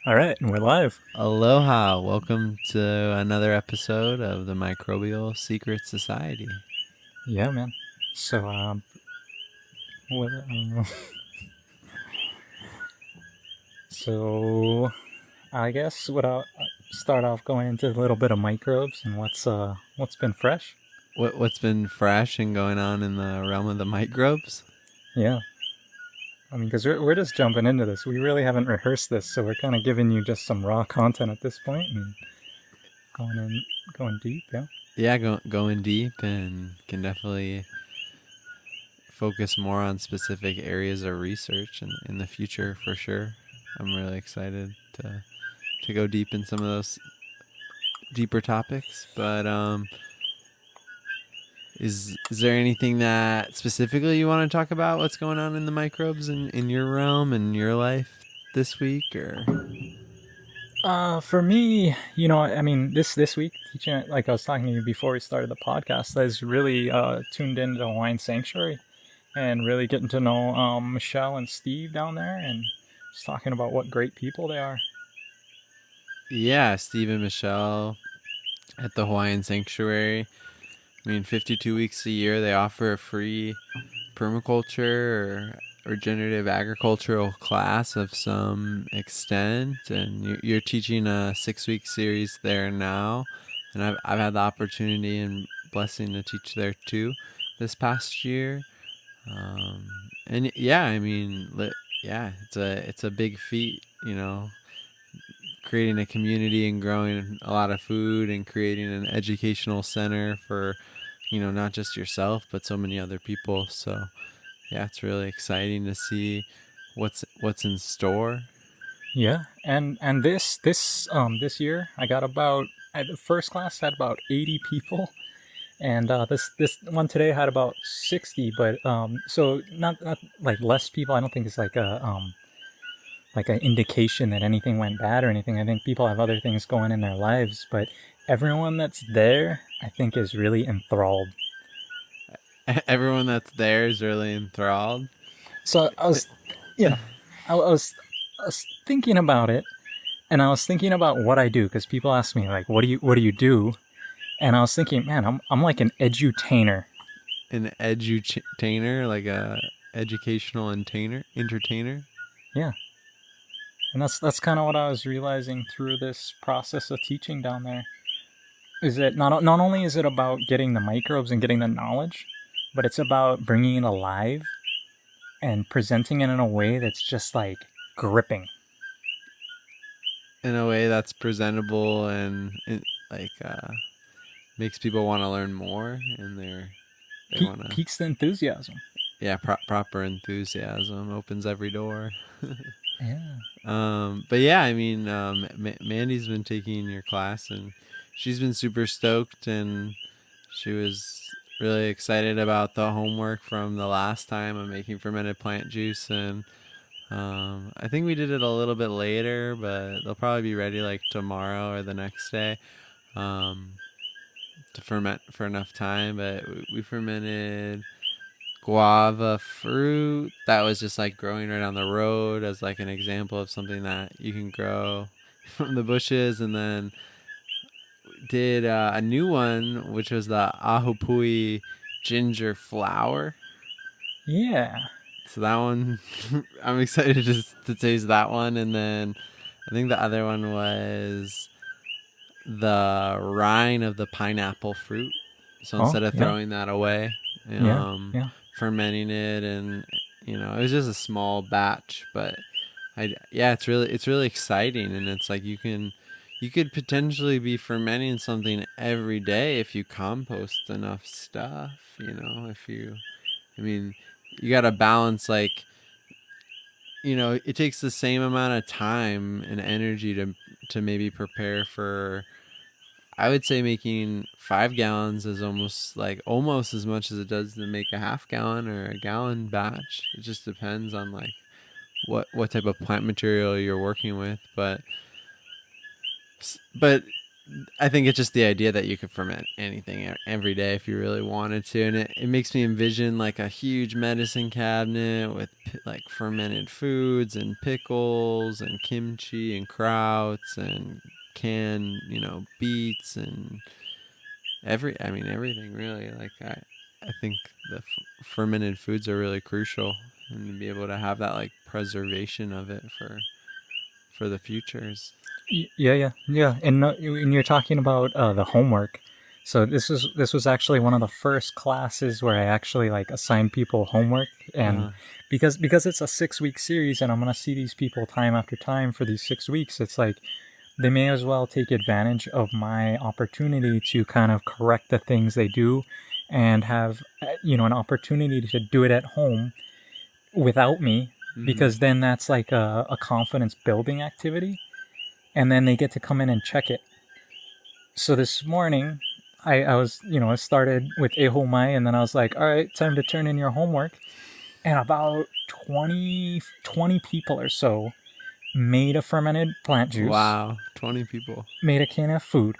All right, and we're live. Aloha. Welcome to another episode of the Microbial Secret Society. Yeah, man. So, what, so I guess I'll start off going into a little bit of microbes and what's been fresh. What's been fresh and going on in the realm of the microbes? Yeah, I mean, because we're just jumping into this. We really haven't rehearsed this, so we're kind of giving you just some raw content at this point and going in, going deep. Yeah. Yeah, going deep and can definitely focus more on specific areas of research in the future for sure. I'm really excited to go deep in some of those deeper topics. But is there anything that specifically you want to talk about? What's going on in the microbes in your realm and your life this week, or? For me, I mean, this week teaching, like I was talking to you before we started the podcast, I was really tuned into the Hawaiian Sanctuary and really getting to know Michelle and Steve down there, and just talking about what great people they are. Yeah, Steve and Michelle at the Hawaiian Sanctuary. I mean, 52 weeks a year, they offer a free permaculture or regenerative agricultural class of some extent. And you're teaching a 6 week series there now. And I've had the opportunity and blessing to teach there too this past year. And yeah, I mean, yeah, it's a big feat, creating a community and growing a lot of food and creating an educational center for not just yourself but so many other people. So yeah, it's really exciting to see what's in store. Yeah, and this year I got about the first class had about 80 people, and this one today had about 60. But so not like less people. I don't think it's like an indication that anything went bad or anything. I think people have other things going in their lives, but everyone that's there, I think, is really enthralled. Everyone that's there is really enthralled. So I was, you know, I was thinking about it, and I was thinking about what I do because people ask me like, what do you do?" And I was thinking, man, I'm like an edutainer. An edutainer, like a educational entertainer. Yeah, and that's kind of what I was realizing through this process of teaching down there. Is that not only is it about getting the microbes and getting the knowledge, but it's about bringing it alive and presenting it in a way that's just like gripping. In a way that's presentable and like makes people want to learn more, and they want to, Peaks the enthusiasm. yeah, proper enthusiasm opens every door. Yeah. But yeah, I mean, Mandy's been taking your class and she's been super stoked, and she was really excited about the homework from the last time of making fermented plant juice. And I think we did it a little bit later, but they'll probably be ready like tomorrow or the next day to ferment for enough time. But we fermented guava fruit that was just like growing right on the road as like an example of something that you can grow from the bushes. And then did a new one which was the ahupui ginger flower. Yeah. So that one I'm excited to taste that one. And then I think the other one was the rind of the pineapple fruit. So Oh, instead of yeah. throwing that away, Yeah. um, Yeah. fermenting it, and it was just a small batch, but yeah, it's really exciting, and it's like you could potentially be fermenting something every day if you compost enough stuff. If you, I mean, you got to balance like it takes the same amount of time and energy to maybe prepare for. I would say making 5 gallons is almost as much as it does to make a half gallon or a gallon batch. It just depends on like what type of plant material you're working with, but I think it's just the idea that you could ferment anything every day if you really wanted to, and it makes me envision like a huge medicine cabinet with like fermented foods and pickles and kimchi and krauts and canned, beets and I mean everything really. Like I think the fermented foods are really crucial, and to be able to have that like preservation of it for the futures. Yeah, yeah, yeah. And no, when you're talking about the homework, so this was actually one of the first classes where I actually like assigned people homework, and Uh, because it's a 6 week series, and I'm gonna see these people time after time for these 6 weeks, it's like they may as well take advantage of my opportunity to kind of correct the things they do, and have an opportunity to do it at home without me, mm-hmm. because then that's like a confidence building activity, and then they get to come in and check it. So this morning, I was, I started with Ehomai, and then I was like, all right, time to turn in your homework. And about 20 people or so made a fermented plant juice, Wow, 20 people. made a can of food.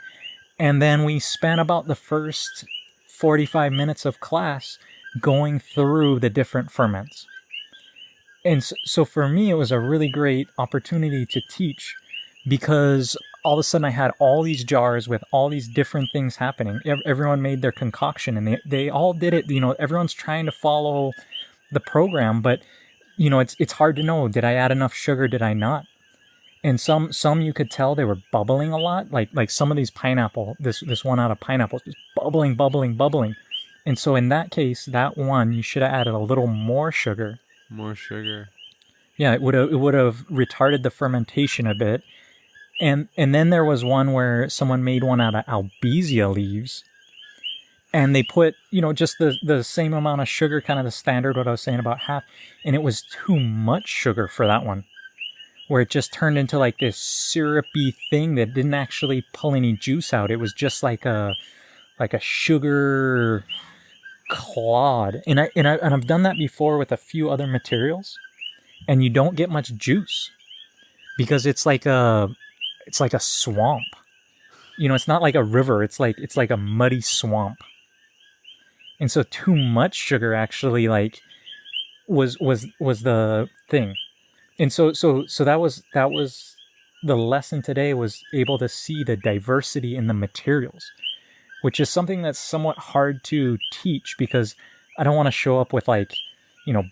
And then we spent about the first 45 minutes of class going through the different ferments. And so for me, it was a really great opportunity to teach, because all of a sudden I had all these jars with all these different things happening. Everyone made their concoction, and they all did it. Everyone's trying to follow the program, but it's hard to know. Did I add enough sugar? Did I not? And some you could tell they were bubbling a lot. Like some of these pineapple, this one out of pineapple, just bubbling, bubbling, bubbling. And so in that case, that one you should have added a little more sugar. More sugar. Yeah, it would have retarded the fermentation a bit. And then there was one where someone made one out of albizia leaves, and they put just the same amount of sugar, kind of the standard, what I was saying, about half, and it was too much sugar for that one, where it just turned into like this syrupy thing that didn't actually pull any juice out. It was just like a sugar clod. And I've done that before with a few other materials, and you don't get much juice, because it's like a swamp. It's not like a river. It's like a muddy swamp. And so too much sugar actually like was the thing. And so that was the lesson today, was able to see the diversity in the materials, which is something that's somewhat hard to teach, because I don't want to show up with like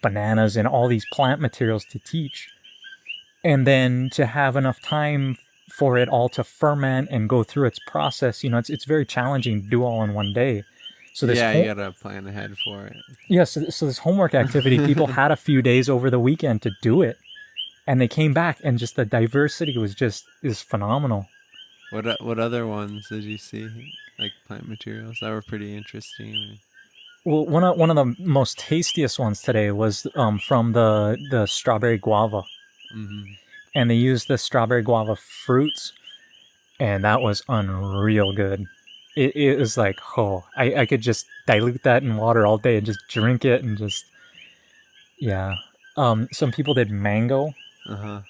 bananas and all these plant materials to teach, and then to have enough time for it all to ferment and go through its process. It's very challenging to do all in one day. So this Yeah, you whole gotta plan ahead for it. yeah, so this homework activity, people had a few days over the weekend to do it, and they came back, and just the diversity is phenomenal. What other ones did you see? Like plant materials that were pretty interesting. Well, one of the most tastiest ones today was from the strawberry guava, Mm-hmm. and they used the strawberry guava fruits, and that was unreal good. It was like, oh, I could just dilute that in water all day and just drink it, and just, yeah. Some people did mango. Uh huh.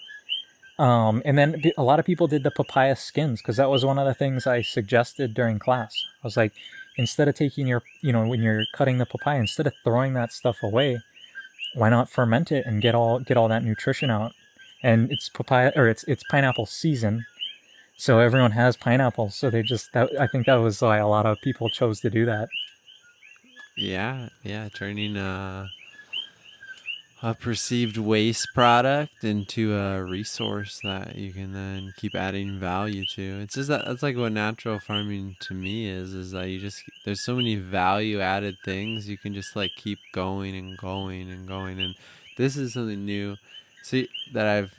And then a lot of people did the papaya skins, because that was one of the things I suggested during class. I was like, instead of taking when you're cutting the papaya, instead of throwing that stuff away, why not ferment it and get all that nutrition out? And it's papaya, or it's pineapple season, so everyone has pineapples. So I think that was why a lot of people chose to do that. Yeah, yeah. Turning a perceived waste product into a resource that you can then keep adding value to. It's just that's like what natural farming to me is that you just there's so many value added things you can just like keep going and going and going. And this is something new, see, that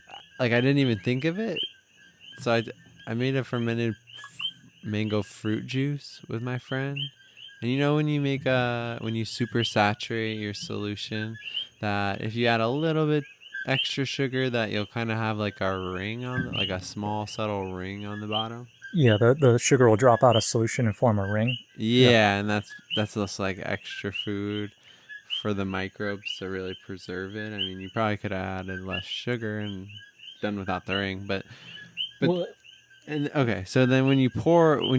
I didn't even think of it. So I made a fermented mango fruit juice with my friend. And when you when you super saturate your solution, that if you add a little bit extra sugar, that you'll kind of have like a ring like a small subtle ring on the bottom. Yeah, the sugar will drop out of solution and form a ring. Yeah. Yeah, and that's just like extra food for the microbes to really preserve it. I mean, you probably could have added less sugar and done without the ring, but Well, And okay, so then when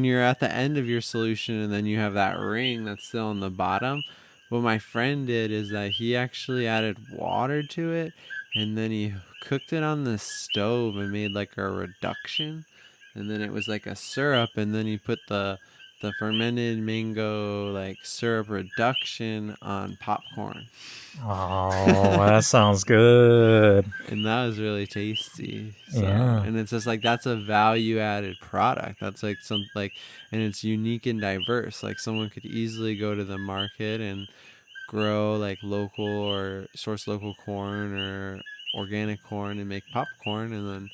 you're at the end of your solution and then you have that ring that's still on the bottom, what my friend did is that he actually added water to it and then he cooked it on the stove and made like a reduction, and then it was like a syrup, and then he put the fermented mango like syrup reduction on popcorn. Oh, that sounds good. And that was really tasty. So, Yeah. and it's just like that's a value added product. That's like some like, and it's unique and diverse. Like someone could easily go to the market and grow like local or source local corn or organic corn and make popcorn, and then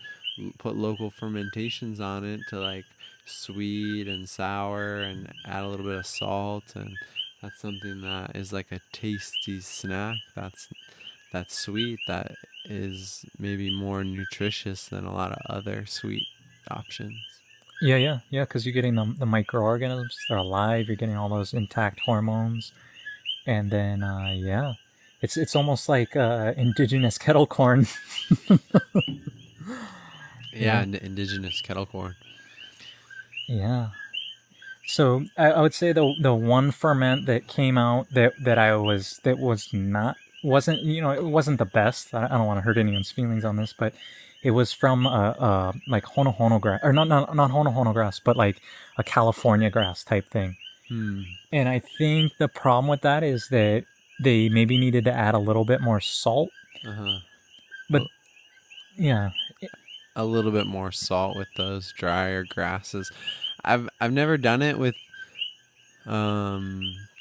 put local fermentations on it to like sweet and sour and add a little bit of salt, and that's something that is like a tasty snack that's sweet, that is maybe more nutritious than a lot of other sweet options. Yeah, yeah, yeah, because you're getting the microorganisms, they're alive, you're getting all those intact hormones. And then, yeah, it's almost like indigenous kettle corn. Yeah, Yeah, and indigenous kettle corn. yeah. So I would say the one ferment that came out that was not wasn't it wasn't the best. I don't want to hurt anyone's feelings on this, but it was from like hono hono grass, or not hono hono grass, but like a California grass type thing. Hmm. And I think the problem with that is that they maybe needed to add a little bit more salt. Uh But huh. yeah, A little bit more salt with those drier grasses. I've never done it with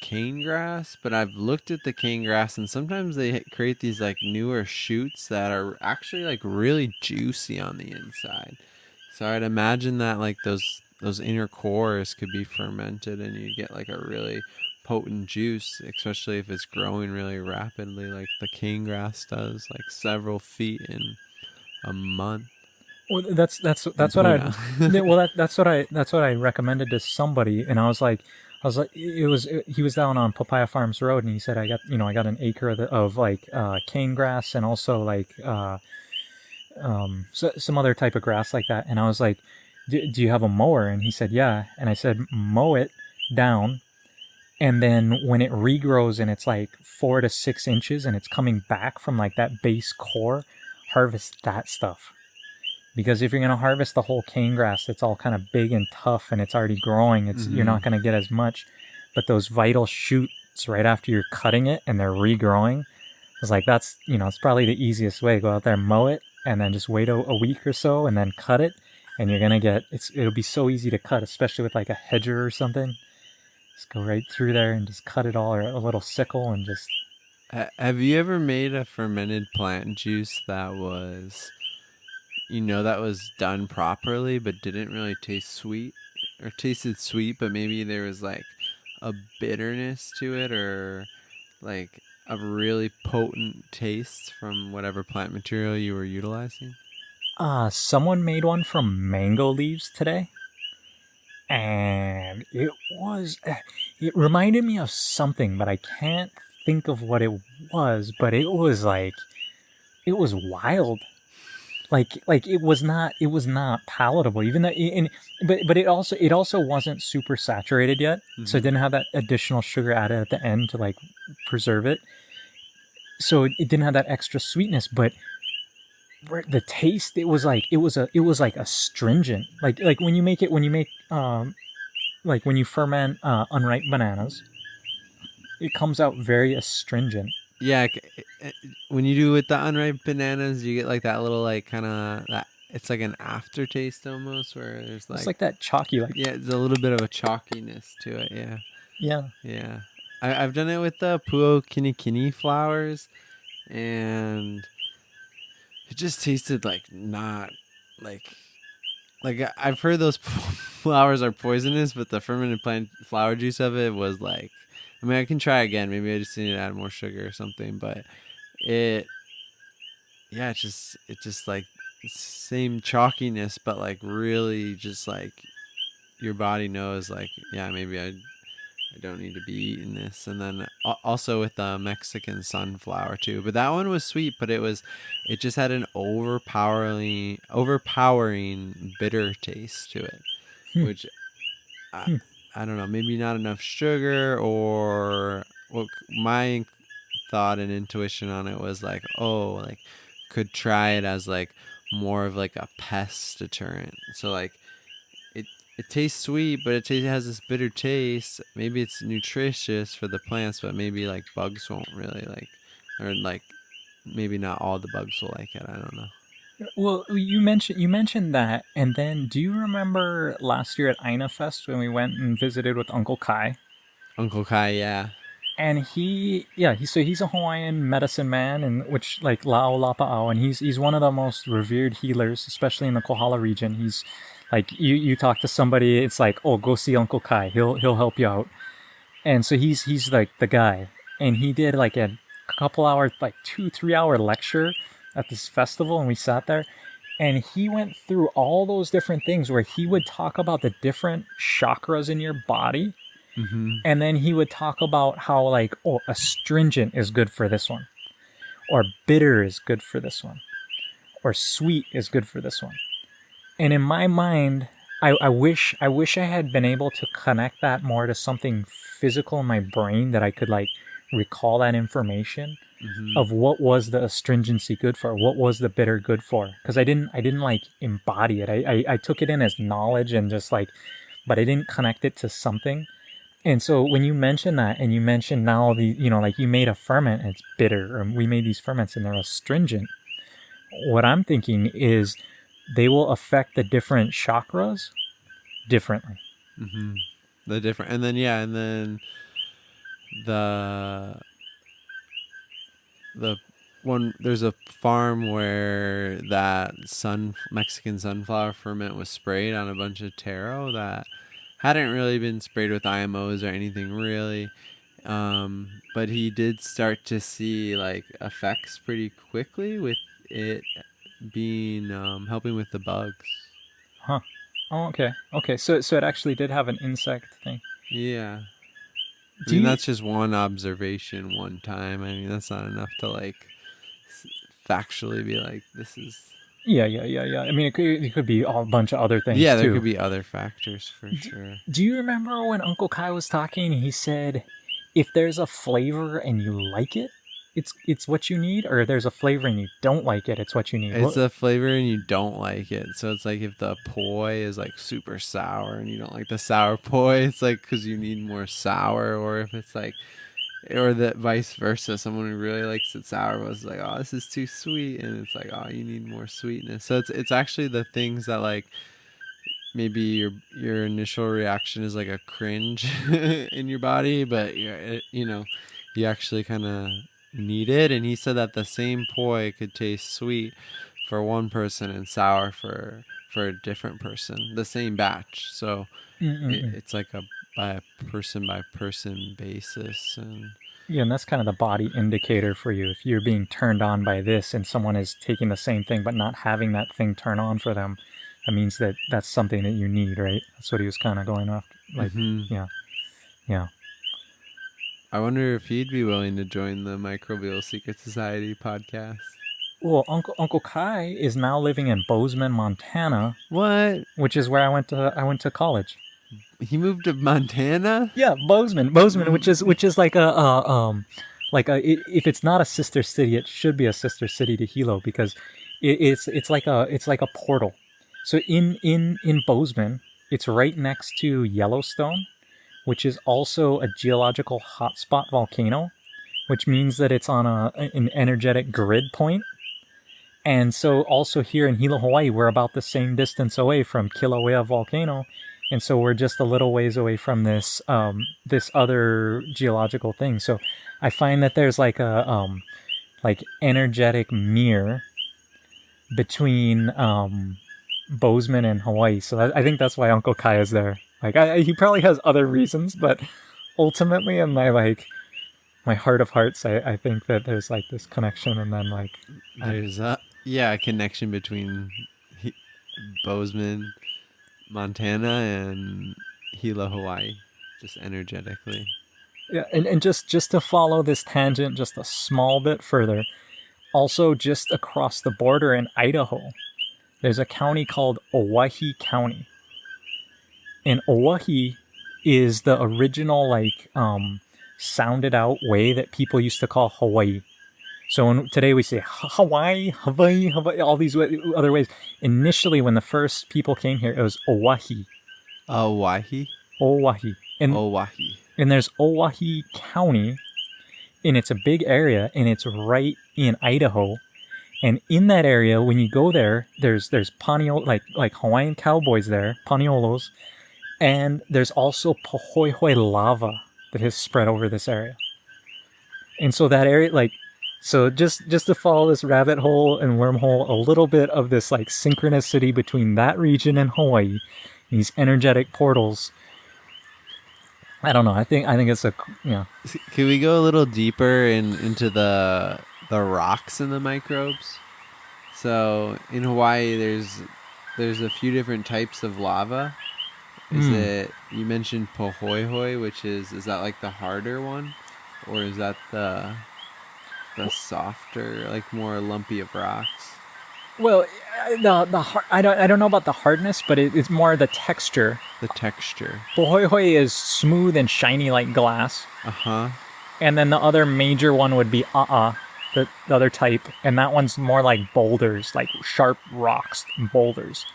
cane grass, but I've looked at the cane grass and sometimes they create these like newer shoots that are actually like really juicy on the inside. So I'd imagine that like those inner cores could be fermented and you get like a really potent juice, especially if it's growing really rapidly like the cane grass does, like several feet in a month well, in that's what I Puna. that's what I recommended to somebody, and I was like he was down on Papaya Farms Road, and he said I got an acre of like cane grass and also like some other type of grass like that, and I was like, do you have a mower? And he said yeah, and I said mow it down, and then when it regrows and it's like 4 to 6 inches and it's coming back from like that base core, harvest that stuff. Because if you're going to harvest the whole cane grass that's all kind of big and tough and it's already growing, it's you're Mm-hmm. not going to get as much. But those vital shoots right after you're cutting it and they're regrowing, it's like it's probably the easiest way. Go out there, mow it, and then just wait a week or so and then cut it, and you're gonna get it'll be so easy to cut, especially with like a hedger or something. Just go right through there and just cut it all, or a little sickle, and just Have you ever made a fermented plant juice that was, that was done properly but didn't really taste sweet, or tasted sweet but maybe there was like a bitterness to it, or like a really potent taste from whatever plant material you were utilizing? someone made one from mango leaves today, and it reminded me of something, but I can't think of what it was. But it was wild. Like it was not palatable, even though but it also wasn't super saturated yet, so it Mm-hmm. didn't have that additional sugar added at the end to like preserve it. So it didn't have that extra sweetness, but the taste, it was like astringent, like when you make like when you ferment unripe bananas, it comes out very astringent. Yeah, when you do with the unripe bananas, you get like that little like kind of that. It's like an aftertaste almost, where there's It's like, like that chalky, like yeah, it's a little bit of a chalkiness to it. Yeah, yeah. yeah. I've done it with the puo kinikini flowers, and it just tasted like not like I've heard those flowers are poisonous, but the fermented plant flower juice of it was like, I mean, I can try again. Maybe I just need to add more sugar or something, but it, yeah, it just like same chalkiness, but like really just like your body knows like, yeah, maybe I I don't need to be eating this. And then also with the Mexican sunflower too. But that one was sweet, but it just had an overpowering bitter taste to it, Hmm. which I, Hmm. I don't know, maybe not enough sugar, or what my thought and intuition on it was like, oh, like could try it as like more of like a pest deterrent. So like it it tastes sweet, but it has this bitter taste. Maybe it's nutritious for the plants, but maybe like bugs won't really like, or like maybe not all the bugs will like it. I don't know. Well, you mentioned that, and then do you remember last year at Aina Fest when we went and visited with Uncle Kai? Uncle Kai, yeah. And he's a Hawaiian medicine man, and which like Lao Lapa'au, and he's one of the most revered healers, especially in the Kohala region. He's like you talk to somebody, it's like, oh, go see Uncle Kai, he'll help you out. And so he's like the guy, and he did like a couple hour, like 2 3 hour lecture at this festival, and we sat there, and he went through all those different things where he would talk about the different chakras in your body, Mm-hmm. and then he would talk about how like, oh, astringent is good for this one, or bitter is good for this one, or sweet is good for this one. And in my mind, I wish I had been able to connect that more to something physical in my brain, that I could like recall that information Mm-hmm. of what was the astringency good for, what was the bitter good for, because I didn't like embody it. I took it in as knowledge and just like, but I didn't connect it to something. And so when you mention that, and you mention now the, like you made a ferment and it's bitter, or we made these ferments and they're astringent, what I'm thinking is they will affect the different chakras differently. Mm-hmm. The different, and then yeah, and then the the one, there's a farm where that Mexican sunflower ferment was sprayed on a bunch of taro that hadn't really been sprayed with IMOs or anything really. But he did start to see like effects pretty quickly with it being helping with the bugs. Huh. Oh, okay. Okay. So it actually did have an insect thing. Yeah. I Do mean, you? that's just one observation, one time. I mean, that's not enough to like factually be like, this is. Yeah, yeah, yeah, yeah. I mean, it could be a bunch of other things Yeah, there too. could be other factors for Do, sure. do you remember when Uncle Kai was talking? He said, if there's a flavor and you like it, it's what you need, or if there's a flavor and you don't like it, it's what you need. It's What? a flavor and you don't like it. So it's like if the poi is like super sour and you don't like the sour poi, it's like because you need more sour. Or if it's like, or the vice versa, someone who really likes it sour was like, oh, this is too sweet. And it's like, oh, you need more sweetness. So it's actually the things that like maybe your initial reaction is like a cringe in your body, but you actually kind of need it. And he said that the same poi could taste sweet for one person and sour for a different person, the same batch. So Mm-mm-mm. it's like a by person basis. And Yeah, and that's kind of the body indicator for you. If you're being turned on by this, and someone is taking the same thing but not having that thing turn on for them, that means that that's something that you need, right? That's what he was kind of going off. Like, hmm yeah, yeah. I wonder if he'd be willing to join the Microbial Secret Society podcast. Well, Uncle Kai is now living in Bozeman, Montana, What? which is where I went to college. He moved to Montana? Yeah, Bozeman, which is if it's not a sister city, it should be a sister city to Hilo, because it's like a portal. So in Bozeman, it's right next to Yellowstone, which is also a geological hotspot volcano, which means that it's on an energetic grid point. And so also here in Hilo, Hawaii, we're about the same distance away from Kilauea volcano, and so we're just a little ways away from this other geological thing. So I find that there's like a like energetic mirror between Bozeman and Hawaii. So I think that's why Uncle Kai is there. Like he probably has other reasons, but ultimately in my heart of hearts, I think that there's like this connection, and then like There's a connection between Bozeman, Montana, and Hilo, Hawaii. just energetically. Yeah, and just to follow this tangent just a small bit further, also just across the border in Idaho, there's a county called Owyhee County. And Owyhee is the original sounded out way that people used to call Hawaii. So today we say Hawaii, Hawaii, Hawaii, all these other ways. Initially, when the first people came here, it was Owyhee. Owyhee? Owyhee. Owyhee. And there's Owyhee County, and it's a big area, and it's right in Idaho. And in that area, when you go there, there's Paniolo, like Hawaiian cowboys there, Paniolos, and there's also Pahoehoe lava that has spread over this area. And so that area, so just to follow this rabbit hole and wormhole, a little bit of this like synchronicity between that region and Hawaii, these energetic portals. I don't know. I think it's a, you know. Can we go a little deeper into the rocks and the microbes? So in Hawaii, there's a few different types of lava. Is it, you mentioned Pahoehoe, which is that like the harder one, or is that the softer, like more lumpy of rocks? Well, I don't know about the hardness, but it's more the texture. The texture. Pahoehoe is smooth and shiny like glass. And then the other major one would be the other type, and that one's more like boulders, like sharp rocks and boulders.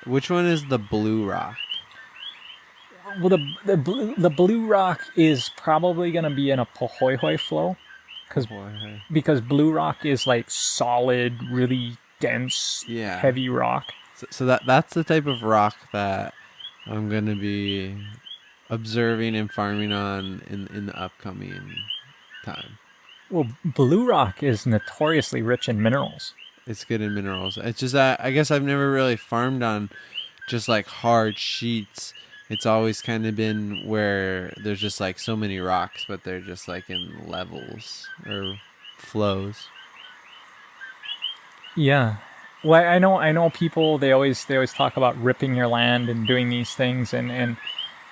Which one is the blue rock? Well, the blue rock is probably going to be in a Pahoehoe flow, because blue rock is like solid, really dense, heavy rock. So that's the type of rock that I'm going to be observing and farming on in the upcoming time. Well, blue rock is notoriously rich in minerals. It's good in minerals. It's just that I guess I've never really farmed on just like hard sheets. It's always kind of been where there's just like so many rocks, but they're just like in levels or flows. Yeah. Well, I know people, they always talk about ripping your land and doing these things,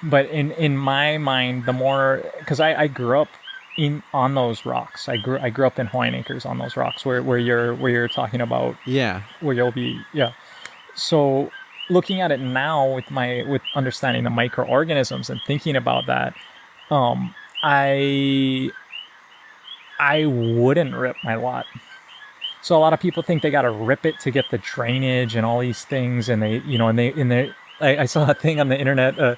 but in my mind, the more, because I grew up on those rocks. I grew up in Hawaiian Acres on those rocks where you're talking about. Yeah. Where you'll be. Yeah. So looking at it now with understanding the microorganisms and thinking about that, I wouldn't rip my lot. So a lot of people think they got to rip it to get the drainage and all these things, and I saw a thing on the internet.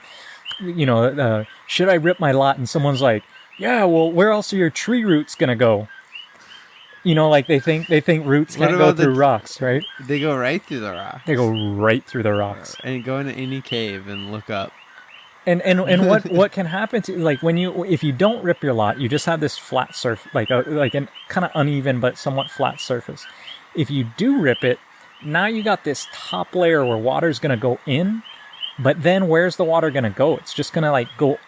Should I rip my lot? And someone's like, yeah, well, where else are your tree roots gonna go? Like they think roots can't go through rocks, right? They go right through the rocks. They go right through the rocks. And go into any cave and look up. And what can happen to, like, if you don't rip your lot, you just have this flat surface, like a kind of uneven but somewhat flat surface. If you do rip it, now you got this top layer where water's gonna go in, but then where's the water gonna go? It's just gonna like go.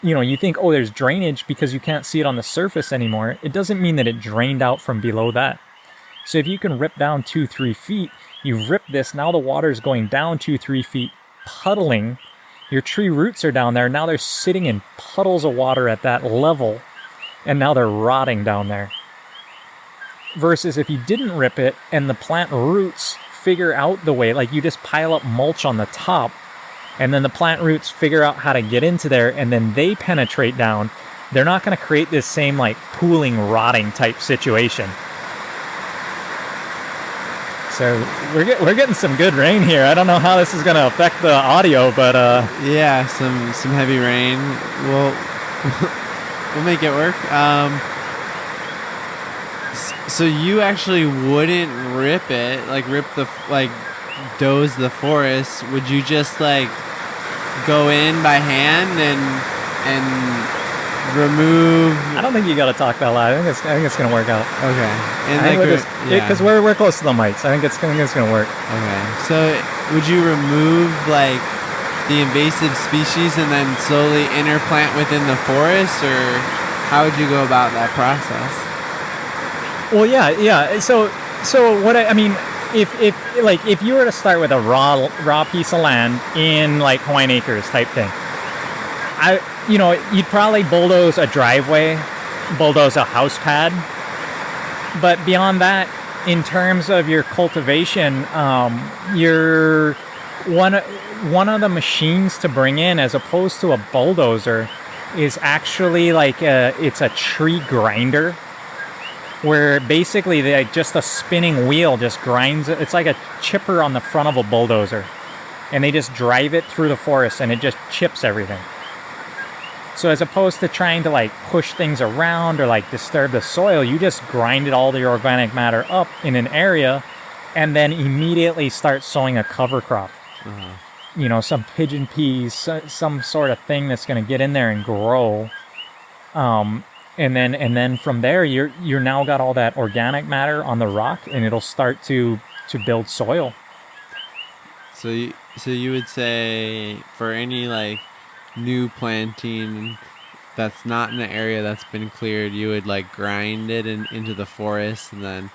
You think, oh, there's drainage because you can't see it on the surface anymore. It doesn't mean that it drained out from below that. So if you can rip down 2-3 feet, you rip this, now the water is going down 2-3 feet, puddling. Your tree roots are down there. Now they're sitting in puddles of water at that level, and now they're rotting down there. Versus if you didn't rip it and the plant roots figure out the way, like you just pile up mulch on the top, and then the plant roots figure out how to get into there, and then they penetrate down, they're not going to create this same like pooling, rotting type situation. So we're getting some good rain here. I don't know how this is going to affect the audio, but yeah, some heavy rain. We'll make it work. So you actually wouldn't rip it, doze the forest. Would you just like go in by hand and remove? I don't think you got to talk that loud. I think it's gonna work out. Okay. And because we're close to the mics. I think it's gonna work. Okay. So would you remove like the invasive species and then slowly interplant within the forest, or how would you go about that process? Well, yeah. So what I mean, if you were to start with a raw piece of land in like Hawaiian Acres type thing, you'd probably bulldoze a driveway, bulldoze a house pad, but beyond that, in terms of your cultivation, you're one of the machines to bring in, as opposed to a bulldozer, is actually like it's a tree grinder, where basically just a spinning wheel just grinds it. It's like a chipper on the front of a bulldozer, and they just drive it through the forest, and it just chips everything. So as opposed to trying to like push things around or like disturb the soil, you just grind it, all the organic matter up in an area, and then immediately start sowing a cover crop. Some pigeon peas, some sort of thing that's going to get in there and grow. And then from there, you're now got all that organic matter on the rock, and it'll start to build soil. So you would say for any like new planting that's not in an area that's been cleared, you would like grind it into the forest, and then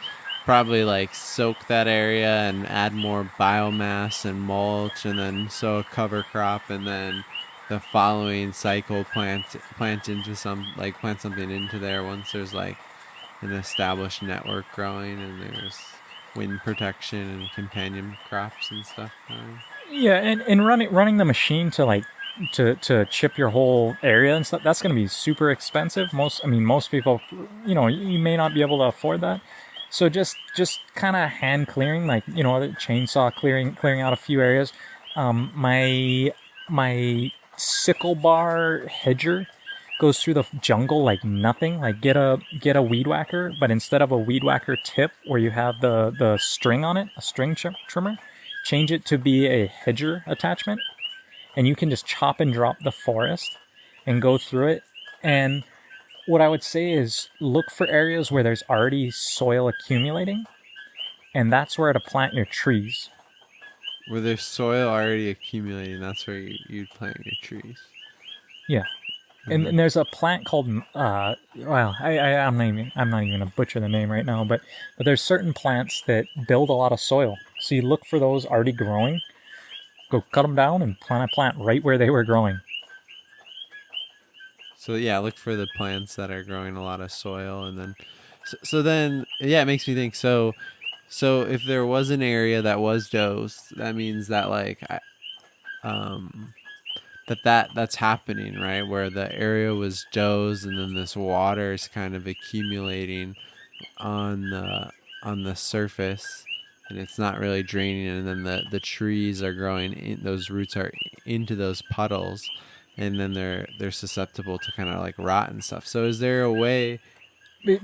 probably like soak that area and add more biomass and mulch, and then sow a cover crop, and then the following cycle plant something into there once there's like an established network growing and there's wind protection and companion crops and stuff. Yeah, and running the machine to chip your whole area and stuff, that's going to be super expensive. Most people, you may not be able to afford that. So just kind of hand clearing, like, the chainsaw clearing out a few areas. My sickle bar hedger goes through the jungle like nothing. Like get a weed whacker, but instead of a weed whacker tip where you have the string on it, a string trimmer, change it to be a hedger attachment, and you can just chop and drop the forest and go through it. And what I would say is look for areas where there's already soil accumulating, and that's where to plant your trees. Where there's soil already accumulating, that's where you'd plant your trees. Yeah. And there's a plant called I'm not even gonna butcher the name right now, but there's certain plants that build a lot of soil. So you look for those already growing, go cut them down and plant a plant right where they were growing. So yeah, look for the plants that are growing a lot of soil, and then so then it makes me think. So if there was an area that was dosed, that means that like that's happening, right? Where the area was dosed, and then this water is kind of accumulating on the surface, and it's not really draining, and then the trees are growing those roots are into those puddles, and then they're susceptible to kind of like rot and stuff. So is there a way?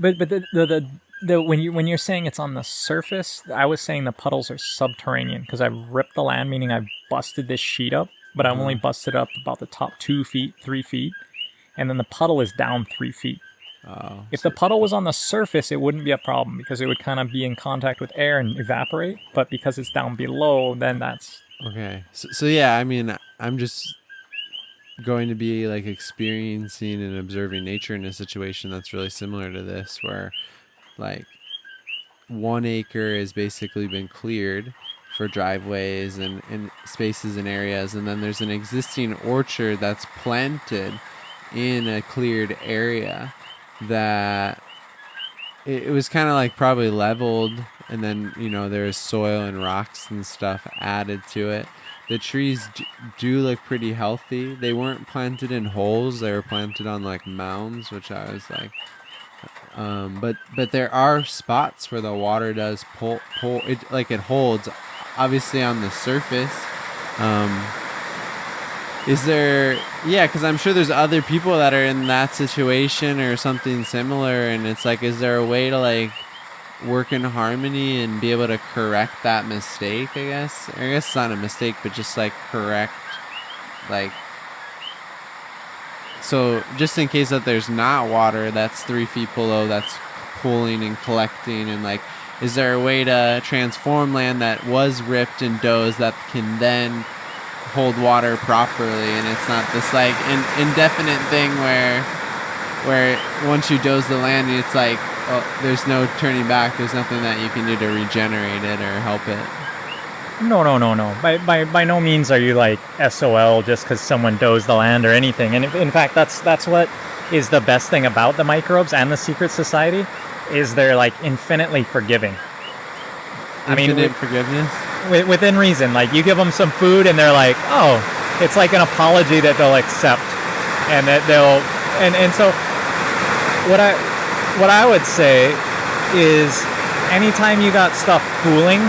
But when you're saying it's on the surface, I was saying the puddles are subterranean, because I've ripped the land, meaning I've busted this sheet up, but I've only busted up about the top 2 feet, 3 feet, and then the puddle is down 3 feet. If the puddle was on the surface, it wouldn't be a problem, because it would kind of be in contact with air and evaporate. But because it's down below, then that's okay. So yeah, I'm just going to be like experiencing and observing nature in a situation that's really similar to this, where like 1 acre has basically been cleared for driveways and spaces and areas, and then there's an existing orchard that's planted in a cleared area that it was kind of like probably leveled, and then there's soil and rocks and stuff added to it. The trees do look pretty healthy. They weren't planted in holes, they were planted on like mounds, which I was like but there are spots where the water does pull it, like it holds obviously on the surface. Is there, because I'm sure there's other people that are in that situation or something similar, and it's like, is there a way to like work in harmony and be able to correct that mistake? I guess it's not a mistake, but just like correct, like, so just in case that there's not water that's 3 feet below that's pooling and collecting, and like, is there a way to transform land that was ripped and dozed that can then hold water properly, and it's not this like indefinite thing where once you doze the land, it's like, oh, there's no turning back, there's nothing that you can do to regenerate it or help it? No, no, no, no. By no means are you like SOL just because someone does the land or anything. And in fact, that's what is the best thing about the microbes and the secret society is they're like infinitely forgiving. I mean, Infinite forgiveness. within reason. Like you give them some food and they're like, oh, it's like an apology that they'll accept, and that they'll and so what I would say is anytime you got stuff cooling,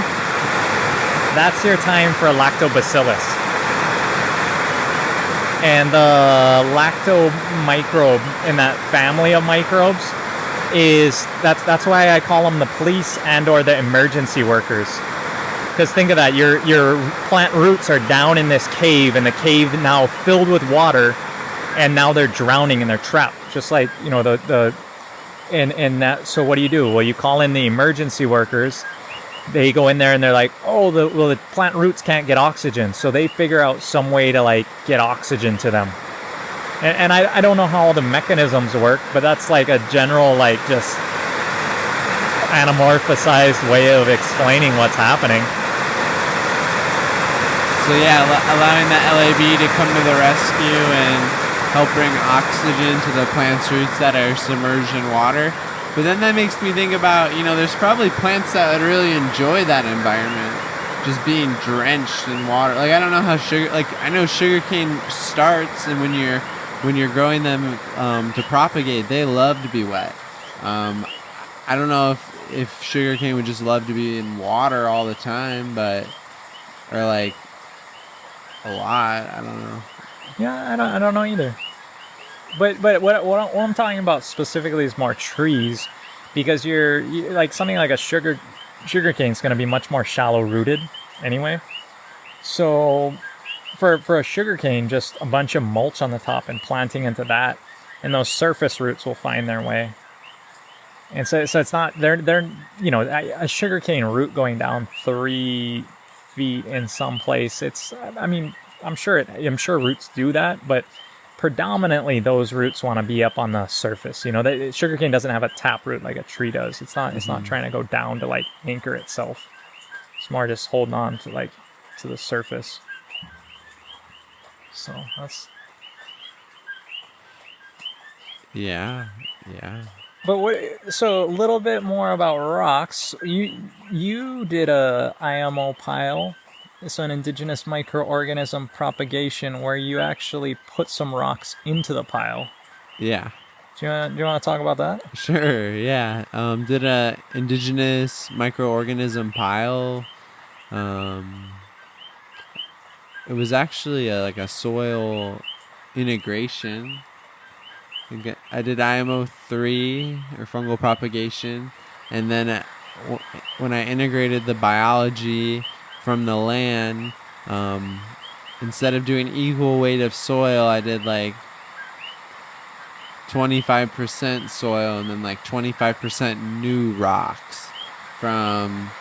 that's your time for lactobacillus. And the lacto microbe in that family of microbes is that's why I call them the police and or the emergency workers. Because think of that, your plant roots are down in this cave, and the cave now filled with water, and now they're drowning and they're trapped. Just like the and that. So what do? Well, you call in the emergency workers. They go in there and they're like, oh, the plant roots can't get oxygen, so they figure out some way to like get oxygen to them. And I don't know how all the mechanisms work, but that's like a general like just anamorphosized way of explaining what's happening. So yeah, allowing the LAB to come to the rescue and help bring oxygen to the plant's roots that are submerged in water. But then that makes me think about, there's probably plants that would really enjoy that environment, just being drenched in water. Like I don't know how I know sugarcane starts, and when you're growing them to propagate, they love to be wet. I don't know if sugarcane would just love to be in water all the time, or like a lot. I don't know. Yeah, I don't know either. But what I'm talking about specifically is more trees, because you're like something like a sugarcane is going to be much more shallow rooted anyway. So for a sugarcane, just a bunch of mulch on the top and planting into that, and those surface roots will find their way. And so it's not they're a sugarcane root going down 3 feet in some place. I'm sure roots do that, but predominantly those roots want to be up on the surface. Sugarcane doesn't have a tap root like a tree does. It's not trying to go down to like anchor itself. It's more just holding on to the surface. So that's yeah. But so a little bit more about rocks. You did a IMO pile. It's an indigenous microorganism propagation where you actually put some rocks into the pile. Yeah. Do you want to talk about that? Sure. Yeah. Did a indigenous microorganism pile. It was actually like a soil integration. I did IMO 3 or fungal propagation, and then when I integrated the biology from the land, instead of doing equal weight of soil, I did like 25% soil and then like 25% new rocks from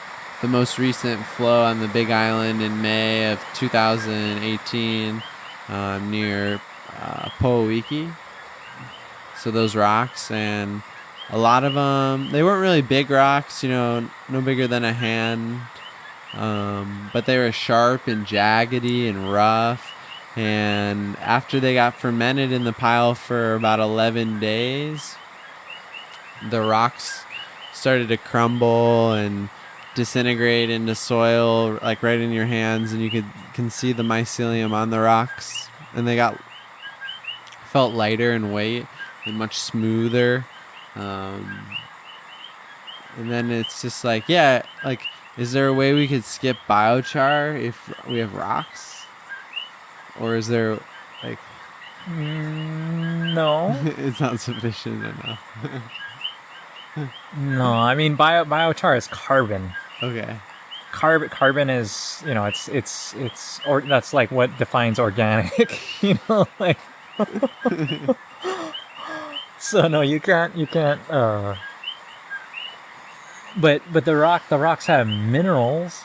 the most recent flow on the Big Island in May of 2018 near Po'owiki. So those rocks, and a lot of them, they weren't really big rocks, no bigger than a hand. But they were sharp and jaggedy and rough. And after they got fermented in the pile for about 11 days, the rocks started to crumble and disintegrate into soil, like right in your hands, and you can see the mycelium on the rocks, and they felt lighter in weight and much smoother. And then it's just like, is there a way we could skip biochar if we have rocks? Or is there like... No. It's not sufficient enough. No, I mean biochar is carbon. Okay. Carbon is, that's like what defines organic, like. So no, you can't. But the rocks have minerals.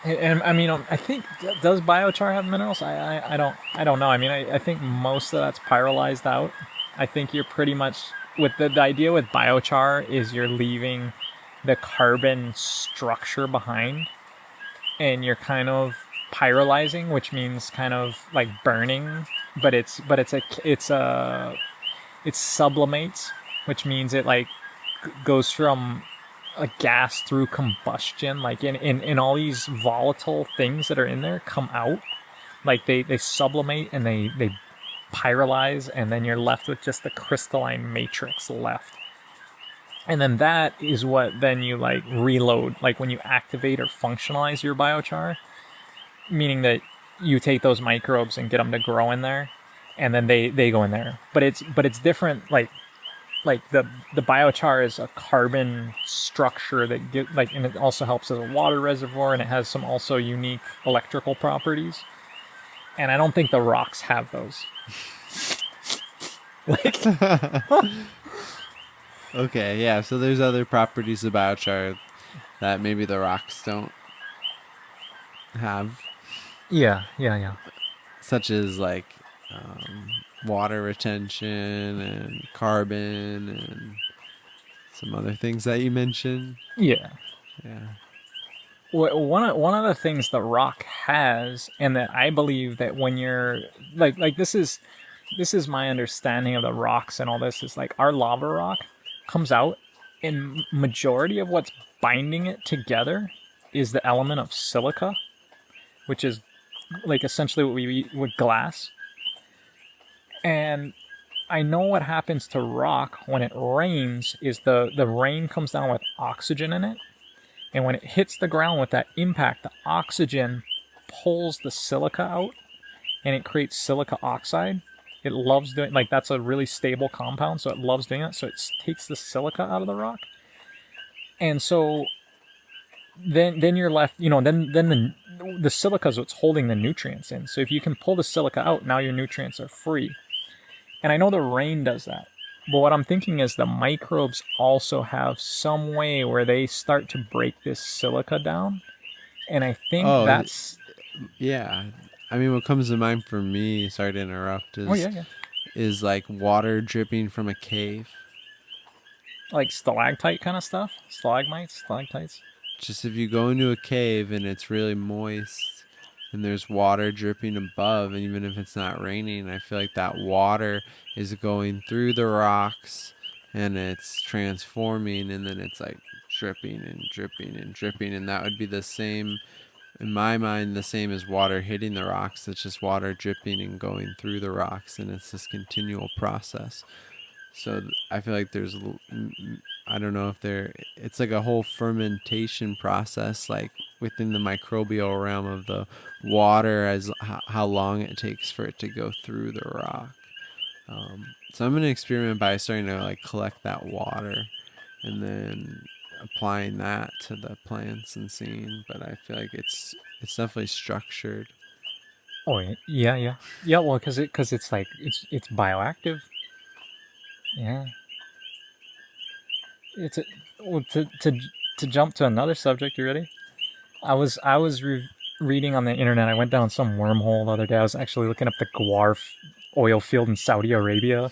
And I mean, I think, does biochar have minerals? I don't know. I mean, I think most of that's pyrolyzed out. I think you're pretty much, with the idea with biochar is you're leaving the carbon structure behind. and you're kind of pyrolyzing, which means kind of like burning, but it sublimates, which means it like goes from a gas through combustion, like in all these volatile things that are in there come out, like they sublimate and they pyrolyze, and then you're left with just the crystalline matrix left. And then that is what then you like reload, like when you activate or functionalize your biochar, meaning that you take those microbes and get them to grow in there, and then they go in there. But it's different. Like the biochar is a carbon structure that get like, and it also helps as a water reservoir, and it has some also unique electrical properties. And I don't think the rocks have those. Like, Okay, yeah. So there's other properties of biochar that maybe the rocks don't have, yeah. such as like water retention and carbon and some other things that you mentioned. Yeah. Yeah. One of the things the rock has, and that I believe that when you're like this is my understanding of the rocks and all this, is like our lava rock comes out, and majority of what's binding it together is the element of silica, which is like essentially what we eat with glass. And I know what happens to rock when it rains is the rain comes down with oxygen in it, and when it hits the ground with that impact, the oxygen pulls the silica out, and it creates silica oxide. It loves doing, like, that's a really stable compound, so it loves doing that. So it takes the silica out of the rock, and so then you're left, then the silica is what's holding the nutrients in. So if you can pull the silica out, now your nutrients are free. And I know the rain does that. But what I'm thinking is the microbes also have some way where they start to break this silica down. And I think Oh, that's. yeah. I mean, what comes to mind for me, sorry to interrupt, Oh, yeah, yeah. is like water dripping from a cave. Like stalactite kind of stuff? Stalagmites? Stalactites? Just if you go into a cave and it's really moist and there's water dripping above, and even if it's not raining, I feel like that water is going through the rocks and it's transforming, and then it's like dripping and dripping and dripping, and that would be the same, in my mind, the same as water hitting the rocks. It's just water dripping and going through the rocks, and it's this continual process. So I feel like there's, I don't know if there, it's like a whole fermentation process, like within the microbial realm of the water, as how long it takes for it to go through the rock. So I'm going to experiment by starting to like collect that water and then applying that to the plants and seeing. But I feel like it's definitely structured. Oh, yeah. Yeah, well, because it's like, it's bioactive. Yeah. It's a, well, to jump to another subject. You ready? I was reading on the internet. I went down some wormhole the other day. I was actually looking up the guar oil field in Saudi Arabia,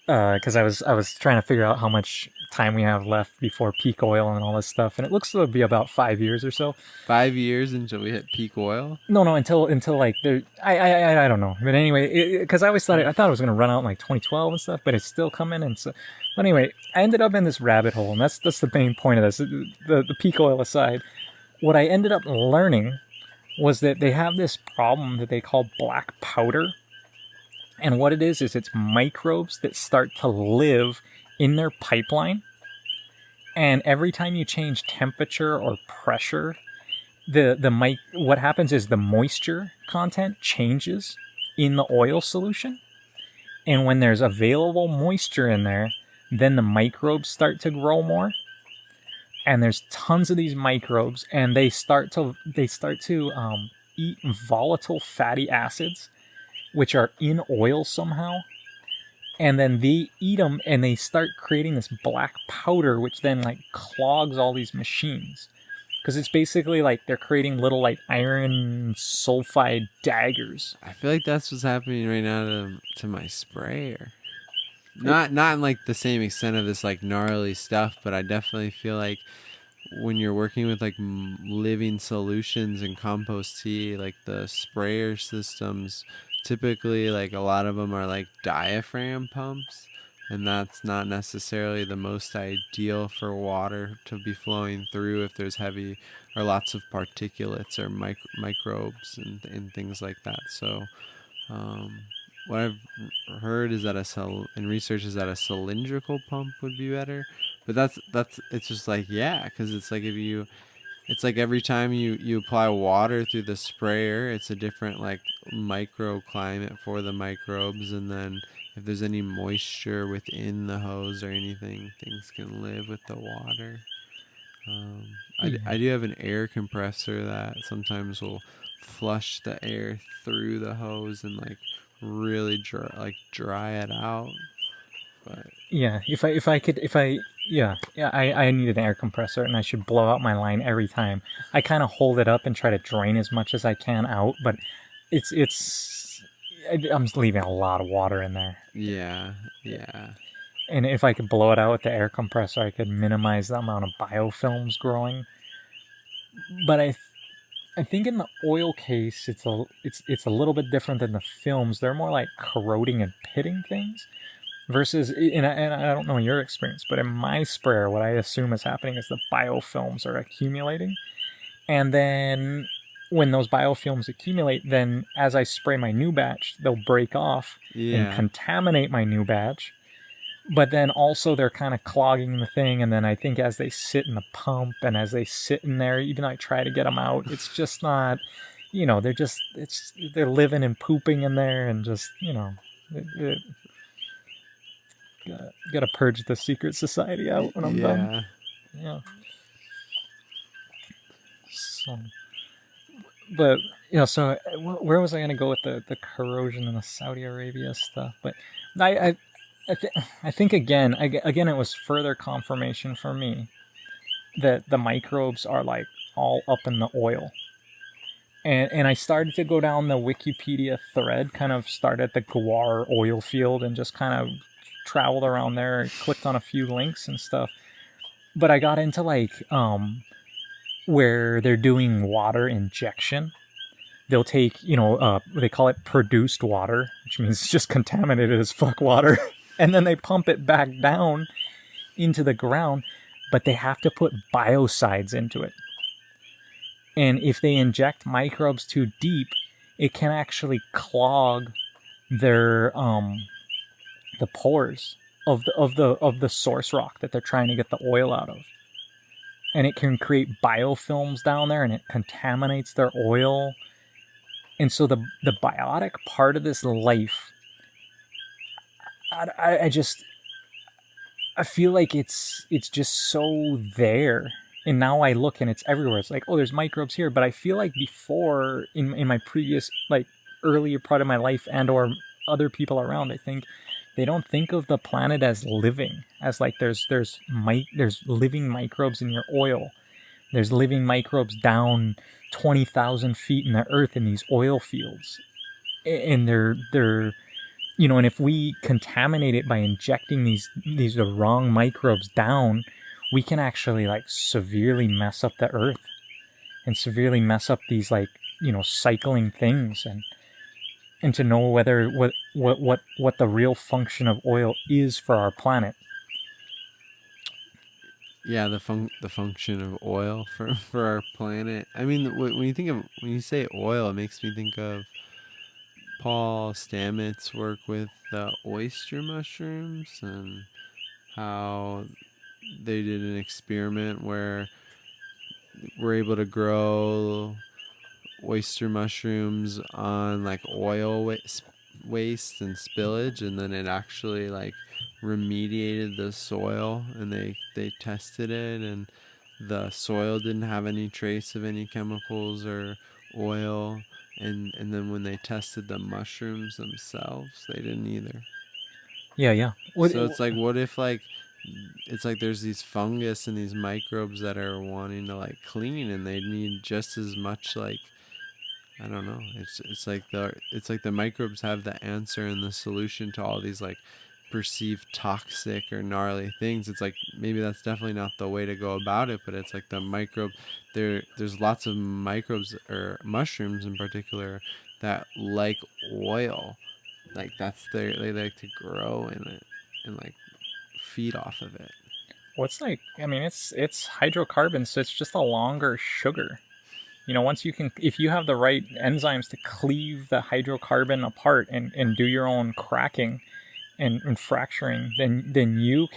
because I was trying to figure out how much time we have left before peak oil and all this stuff. And it looks to be about 5 years or so. 5 years until we hit peak oil. No, until like there. I don't know. But anyway, because I always thought it was gonna run out in like 2012 and stuff, but it's still coming. And so, but anyway, I ended up in this rabbit hole, and that's the main point of this. The peak oil aside, what I ended up learning was that they have this problem that they call black powder. And what it is it's microbes that start to live in their pipeline. And every time you change temperature or pressure, what happens is the moisture content changes in the oil solution. And when there's available moisture in there, then the microbes start to grow more. And there's tons of these microbes, and they start to eat volatile fatty acids, which are in oil somehow. And then they eat them, and they start creating this black powder, which then like clogs all these machines. Because it's basically like they're creating little like iron sulfide daggers. I feel like that's what's happening right now to my sprayer. Not in like the same extent of this like gnarly stuff, but I definitely feel like when you're working with like living solutions in compost tea, like the sprayer systems, typically like a lot of them are like diaphragm pumps, and that's not necessarily the most ideal for water to be flowing through if there's heavy or lots of particulates or microbes and things like that. So um, what I've heard is that in research is that a cylindrical pump would be better, but that's it's just like, yeah, because it's like if you it's like every time you apply water through the sprayer, it's a different like microclimate for the microbes, and then if there's any moisture within the hose or anything, things can live with the water. I Yeah. do have an air compressor that sometimes will flush the air through the hose and like really dry it out. But Yeah, if I need an air compressor and I should blow out my line every time. I kind of hold it up and try to drain as much as I can out, but I'm leaving a lot of water in there. yeah, yeah, And if I could blow it out with the air compressor, I could minimize the amount of biofilms growing. But I think in the oil case, it's a little bit different than the films. They're more like corroding and pitting things. Versus, and I don't know your experience, but in my sprayer, what I assume is happening is the biofilms are accumulating. And then when those biofilms accumulate, then as I spray my new batch, they'll break off and yeah, contaminate my new batch. But then also they're kind of clogging the thing. And then I think as they sit in the pump and as they sit in there, even though I try to get them out, it's just not, they're living and pooping in there and just, gotta purge the secret society out when I'm done. yeah. Yeah. So, but so where was I gonna go with the corrosion and the Saudi Arabia stuff? But I I I think again it was further confirmation for me that the microbes are like all up in the oil. And I started to go down the Wikipedia thread, kind of start at the Guar oil field and just kind of traveled around there, clicked on a few links and stuff. But I got into like where they're doing water injection. They'll take, they call it produced water, which means it's just contaminated as fuck water, and then they pump it back down into the ground, but they have to put biocides into it. And if they inject microbes too deep, it can actually clog their the pores of the source rock that they're trying to get the oil out of, and it can create biofilms down there, and it contaminates their oil. And so the biotic part of this life, I just I feel like it's just so there. And now I look and it's everywhere. It's like, oh, there's microbes here. But I feel like before, in my previous, like, earlier part of my life and or other people around, I think they don't think of the planet as living, as like there's living microbes in your oil. There's living microbes down 20,000 feet in the earth in these oil fields. And and if we contaminate it by injecting these the wrong microbes down, we can actually like severely mess up the earth and severely mess up these like cycling things. And to know whether what the real function of oil is for our planet. Yeah, the function of oil for our planet. I mean, when you say oil, it makes me think of Paul Stamets' work with the oyster mushrooms and how they did an experiment where we're able to grow oyster mushrooms on like waste and spillage, and then it actually like remediated the soil, and they tested it, and the soil didn't have any trace of any chemicals or oil, and then when they tested the mushrooms themselves, they didn't either. Yeah, yeah. So it's like, what if like it's like there's these fungus and these microbes that are wanting to like clean, and they need just as much like, I don't know. It's like the microbes have the answer and the solution to all these like perceived toxic or gnarly things. It's like maybe that's definitely not the way to go about it, but it's like the microbe there's lots of microbes or mushrooms in particular that like oil. Like that's they like to grow in it and like feed off of it. What's like? I mean, it's hydrocarbons, so it's just a longer sugar. Once you can, if you have the right enzymes to cleave the hydrocarbon apart and do your own cracking and fracturing, then you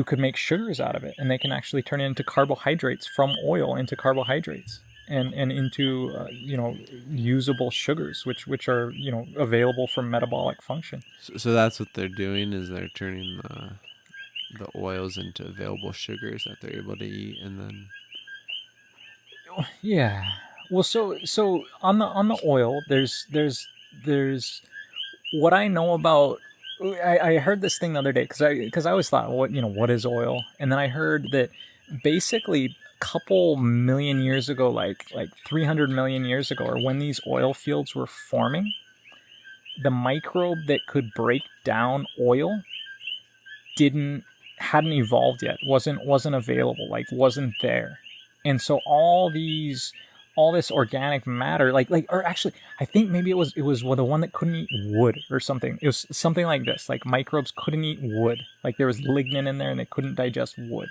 could make sugars out of it, and they can actually turn it into carbohydrates from oil into carbohydrates and into usable sugars, which are available for metabolic function. So that's what they're doing, is they're turning the oils into available sugars that they're able to eat, and then Yeah. Well, so on the oil, there's what I know about. I heard this thing the other day because I always thought, what is oil? And then I heard that basically a couple million years ago, like 300 million years ago, or when these oil fields were forming, the microbe that could break down oil hadn't evolved yet, wasn't available, like wasn't there. And so all this organic matter, or actually, I think maybe it was the one that couldn't eat wood or something. It was something like this, like microbes couldn't eat wood, like there was lignin in there and they couldn't digest wood.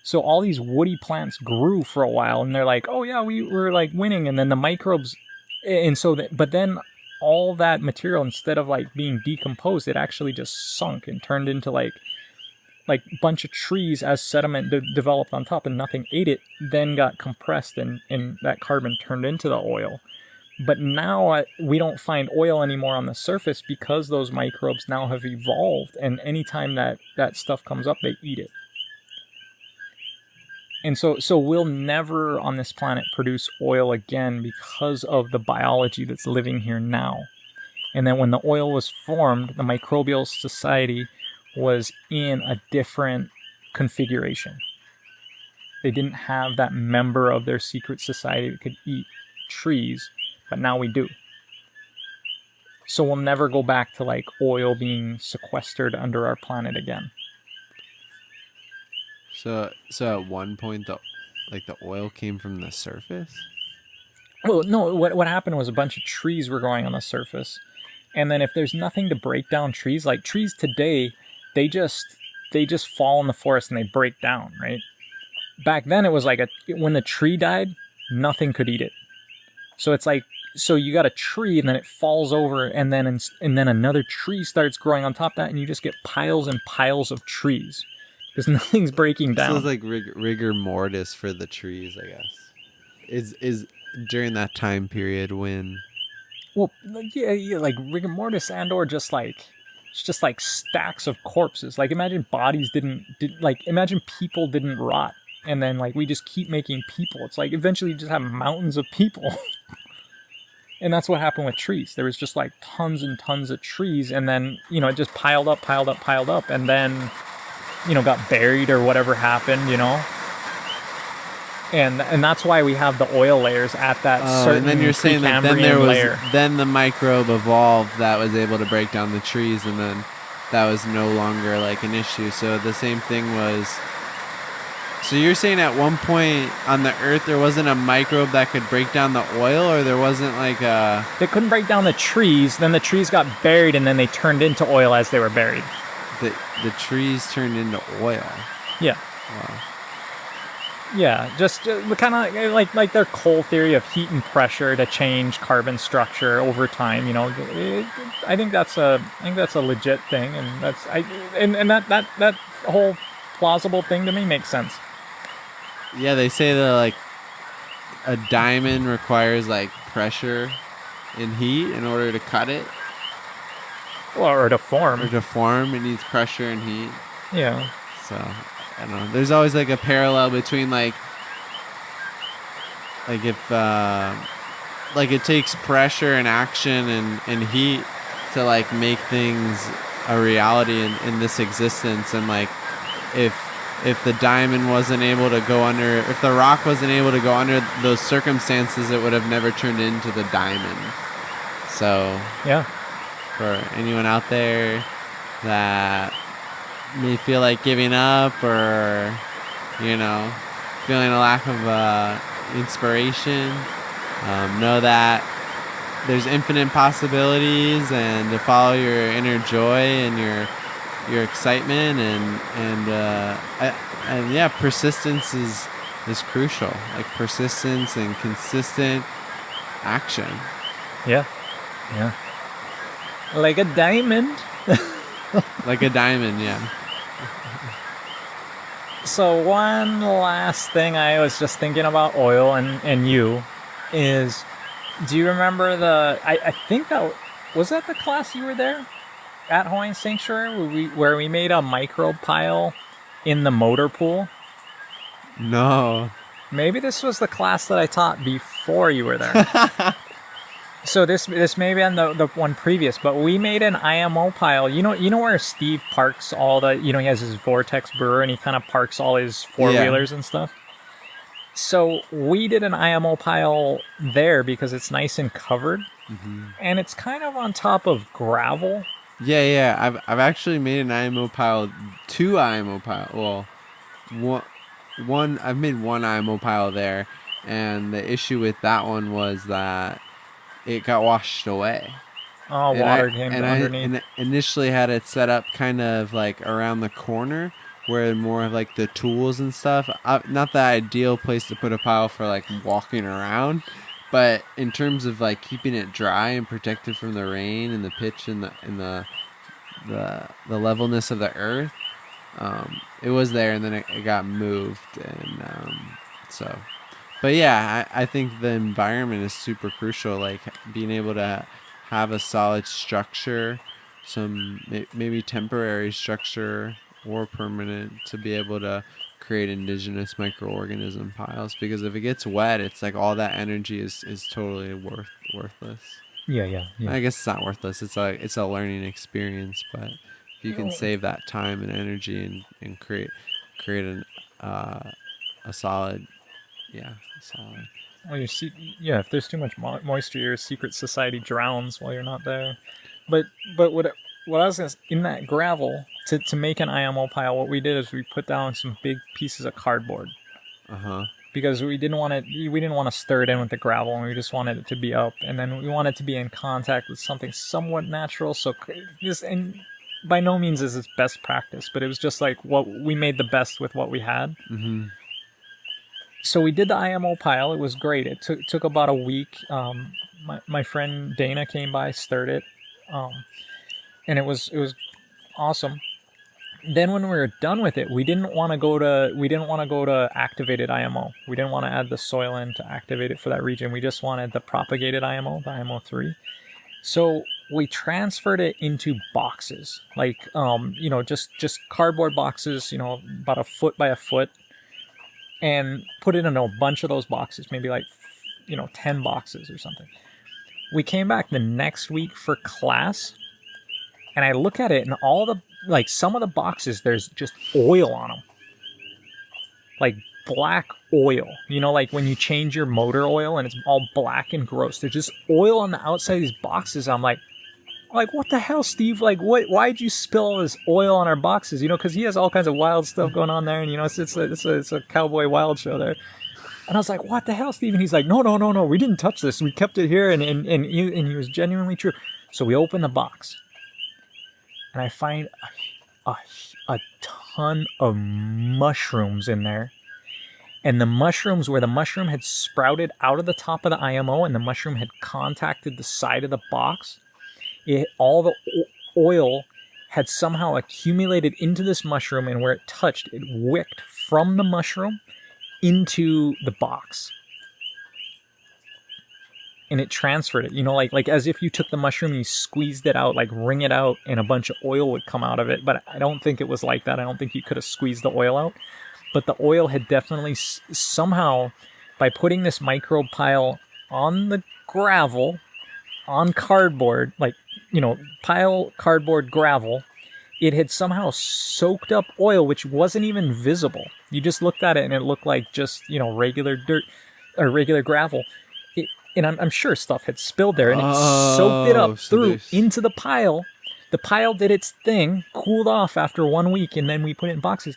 So all these woody plants grew for a while, and they're like, oh yeah, we were like winning, and then the microbes, and so but then all that material, instead of like being decomposed, it actually just sunk and turned into like a bunch of trees as sediment developed on top, and nothing ate it, then got compressed and that carbon turned into the oil. But now we don't find oil anymore on the surface because those microbes now have evolved, and anytime that stuff comes up, they eat it. And so we'll never on this planet produce oil again because of the biology that's living here now. And then when the oil was formed, the microbial society was in a different configuration. They didn't have that member of their secret society that could eat trees, but now we do. So we'll never go back to like oil being sequestered under our planet again. So at one point the oil came from the surface? Well, no, what happened was a bunch of trees were growing on the surface. And then if there's nothing to break down trees, like trees today, they just fall in the forest and they break down, right? Back then it was like when the tree died, nothing could eat it. So it's like, so you got a tree and then it falls over, and then another tree starts growing on top of that, and you just get piles and piles of trees because nothing's breaking down. So it's like rigor mortis for the trees, I guess. Is during that time period when... Well, yeah, like rigor mortis, and or just like it's just like stacks of corpses. Like imagine bodies imagine people didn't rot, and then like we just keep making people. It's like eventually you just have mountains of people. And that's what happened with trees. There was just like tons and tons of trees, and then it just piled up, and then got buried or whatever happened, And that's why we have the oil layers at that certain. And then you're saying that then the microbe evolved that was able to break down the trees, and then that was no longer like an issue. So the same thing was. So you're saying at one point on the Earth there wasn't a microbe that could break down the oil, or there wasn't like a... They couldn't break down the trees. Then the trees got buried, and then they turned into oil as they were buried. The trees turned into oil. Yeah. Wow. Yeah, just kind of like their coal theory of heat and pressure to change carbon structure over time. I think that's a legit thing, and that whole plausible thing to me makes sense. Yeah, they say that like a diamond requires like pressure and heat in order to cut it. Or to form. It needs pressure and heat. Yeah. So I don't know. There's always like a parallel between like if like it takes pressure and action and heat to like make things a reality in this existence, and like if the diamond wasn't able to go under, if the rock wasn't able to go under those circumstances, it would have never turned into the diamond. So yeah. for anyone out there that may feel like giving up, or feeling a lack of inspiration, know that there's infinite possibilities, and to follow your inner joy and your excitement, and yeah, persistence is crucial. Like persistence and consistent action. Yeah. Like a diamond. Like a diamond, yeah. So one last thing I was just thinking about oil and you is, do you remember I think that was that the class you were there at Hawaiian Sanctuary where we made a microbial in the motor pool? No. Maybe this was the class that I taught before you were there. So this may be on the one previous, but we made an IMO pile. You know where Steve parks all the, he has his Vortex brewer and he kind of parks all his four-wheelers and stuff. So we did an IMO pile there because it's nice and covered, and it's kind of on top of gravel. Yeah. I've actually made an IMO pile, 2 IMO pile. Well, one I've made 1 IMO pile there, and the issue with that one was that it got washed away. Oh, water came underneath. And initially had it set up kind of like around the corner, where more of like the tools and stuff. Not the ideal place to put a pile for like walking around, but in terms of like keeping it dry and protected from the rain and the pitch and the levelness of the earth, it was there, and then it got moved, and so. But yeah, I think the environment is super crucial. Like being able to have a solid structure, some maybe temporary structure or permanent, to be able to create indigenous microorganism piles. Because if it gets wet, it's like all that energy is totally worthless. Yeah. I guess it's not worthless. It's a learning experience. But if you can save that time and energy and create a solid. Yeah, solid. Well, if there's too much moisture, your secret society drowns while you're not there. But what I was gonna say, in that gravel to make an IMO pile, what we did is we put down some big pieces of cardboard. Because we didn't want to stir it in with the gravel, and we just wanted it to be up, and then we wanted to be in contact with something somewhat natural. So and by no means is this best practice, but it was just like what we made the best with what we had. So we did the IMO pile. It was great. It took about a week. My friend Dana came by, stirred it, and it was awesome. Then when we were done with it, we didn't want to go to activated IMO. We didn't want to add the soil in to activate it for that region. We just wanted the propagated IMO, the IMO 3. So we transferred it into boxes, like just cardboard boxes, about a foot by a foot. And put it in a bunch of those boxes, maybe like, 10 boxes or something. We came back the next week for class, and I look at it, and some of the boxes, there's just oil on them. Like black oil. Like when you change your motor oil and it's all black and gross. There's just oil on the outside of these boxes. I'm like, what the hell, Steve? Like, why'd you spill all this oil on our boxes? Because he has all kinds of wild stuff going on there, and it's a cowboy wild show there. And I was like, what the hell, Steve? And he's like, no, we didn't touch this. We kept it here, and he was genuinely true. So we open the box, and I find a ton of mushrooms in there. And the mushrooms, where the mushroom had sprouted out of the top of the IMO, and the mushroom had contacted the side of the box. All the oil had somehow accumulated into this mushroom, and where it touched, it wicked from the mushroom into the box. And it transferred it, like as if you took the mushroom and you squeezed it out, like wring it out, and a bunch of oil would come out of it. But I don't think it was like that. I don't think you could have squeezed the oil out. But the oil had definitely somehow, by putting this microbe pile on the gravel, on cardboard, pile cardboard gravel, it had somehow soaked up oil, which wasn't even visible. You just looked at it and it looked like just, regular dirt or regular gravel. and I'm sure stuff had spilled there, and it soaked it Oh, up so through there's into the pile. The pile did its thing, cooled off after 1 week, and then we put it in boxes.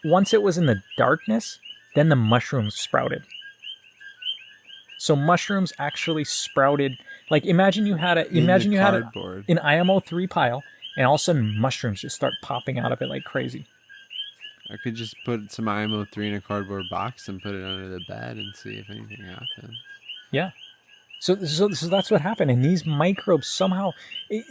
Once it was in the darkness, then the mushrooms sprouted. So mushrooms actually sprouted. Like imagine you had in the cardboard. an IMO3 pile, and all of a sudden mushrooms just start popping out of it like crazy. I could just put some IMO3 in a cardboard box and put it under the bed and see if anything happens. Yeah. So that's what happened, and these microbes somehow,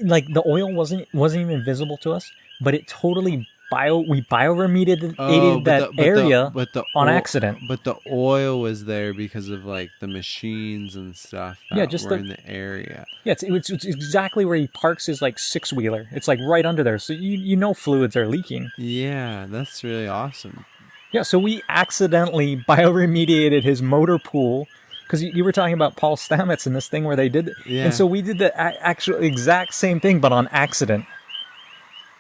like the oil wasn't even visible to us, but it totally we bioremediated that area on accident. But the oil was there because of like the machines and stuff Yeah, that were in the area. Yeah, it's exactly where he parks his like 6-wheeler. It's like right under there, so you know fluids are leaking. Yeah, that's really awesome. Yeah, so we accidentally bioremediated his motor pool, because you were talking about Paul Stamets and this thing where they did it. Yeah. And so we did the actual exact same thing, but on accident.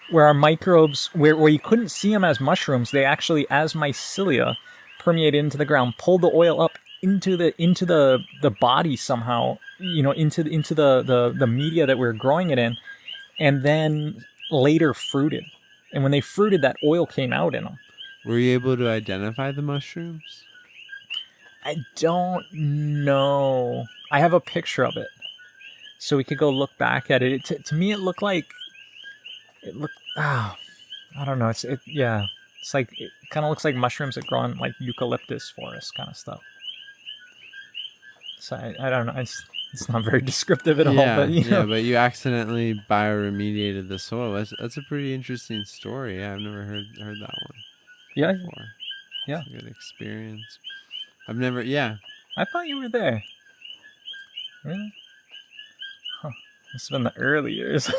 Where our microbes, where you couldn't see them as mushrooms, they actually, as mycelia, permeated into the ground, pulled the oil up into the body somehow, into the media that we were growing it in, and then later fruited. And when they fruited, that oil came out in them. Were you able to identify the mushrooms? I don't know. I have a picture of it, so we could go look back at it. To me, it looked like I don't know. It's like it kind of looks like mushrooms that grow on like eucalyptus forest kind of stuff. So I don't know. It's not very descriptive at all. But but you accidentally bioremediated the soil. That's a pretty interesting story. Yeah, I've never heard that one. Yeah, before. Yeah, it's a good experience. I've never. Yeah, I thought you were there. Really? Huh? Must have been the early years.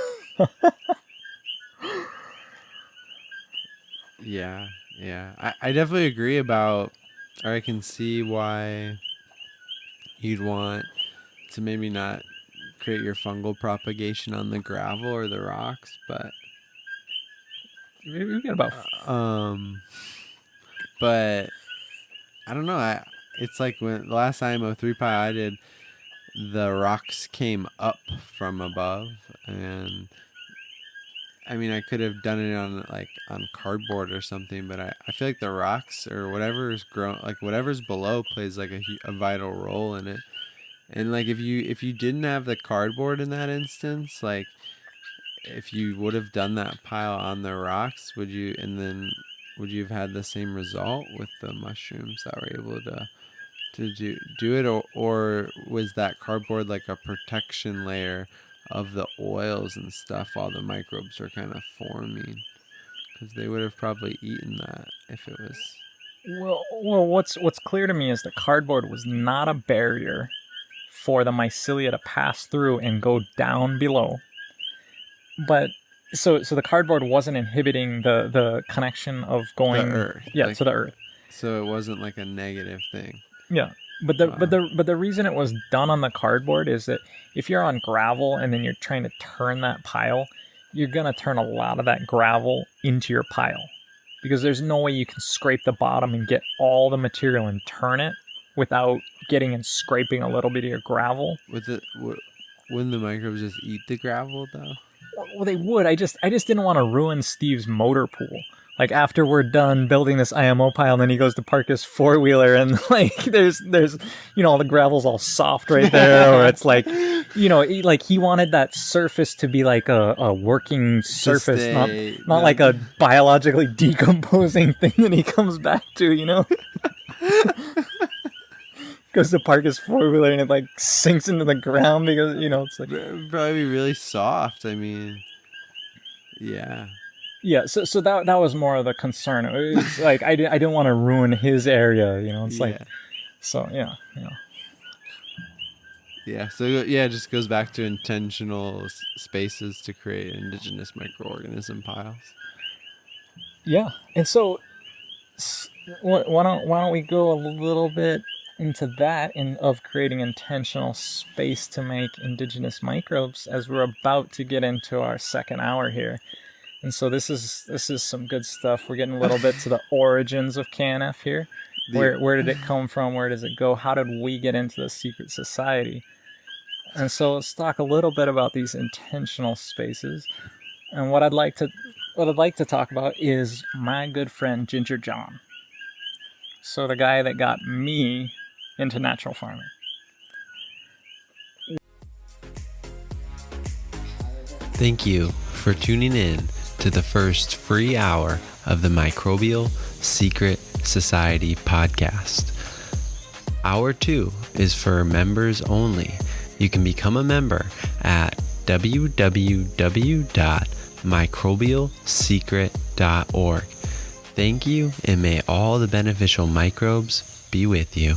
Yeah. I definitely agree about, or I can see why you'd want to maybe not create your fungal propagation on the gravel or the rocks, but we got about but I don't know. It's like when the last IMO3 pie I did, the rocks came up from above, and I mean, I could have done it on cardboard or something, but I feel like the rocks or whatever's grown, like whatever's below, plays like a vital role in it. And like if you didn't have the cardboard in that instance, like if you would have done that pile on the rocks, would you have had the same result with the mushrooms that were able to do it, or was that cardboard like a protection layer of the oils and stuff while the microbes were kind of forming? Because they would have probably eaten that if it was. Well, what's clear to me is the cardboard was not a barrier for the mycelia to pass through and go down below. But so the cardboard wasn't inhibiting the connection of going the earth, to the earth. So it wasn't like a negative thing. Yeah. But the reason it was done on the cardboard is that if you're on gravel and then you're trying to turn that pile, you're gonna turn a lot of that gravel into your pile, because there's no way you can scrape the bottom and get all the material and turn it without getting and scraping a little bit of your gravel. Wouldn't the microbes just eat the gravel though? Well, they would. I just didn't want to ruin Steve's motor pool. Like after we're done building this IMO pile, and then he goes to park his 4-wheeler, and like there's all the gravel's all soft right there, or it's like like he wanted that surface to be like a working surface, not like a biologically decomposing thing that he comes back to. Goes to park his 4-wheeler and it like sinks into the ground because it's like it would probably be really soft. I mean, yeah. Yeah, so that was more of the concern. It was like I didn't want to ruin his area, It's like, so yeah. Yeah, so it just goes back to intentional spaces to create indigenous microorganism piles. Yeah, and so why don't we go a little bit into that of creating intentional space to make indigenous microbes, as we're about to get into our second hour here. And so this is some good stuff. We're getting a little bit to the origins of KNF here. The Where did it come from? Where does it go? How did we get into the secret society? And so let's talk a little bit about these intentional spaces. And what I'd like to talk about is my good friend Ginger John. So the guy that got me into natural farming. Thank you for tuning in to the first free hour of the Microbial Secret Society podcast. Hour 2 is for members only. You can become a member at www.microbialsecret.org. Thank you, and may all the beneficial microbes be with you.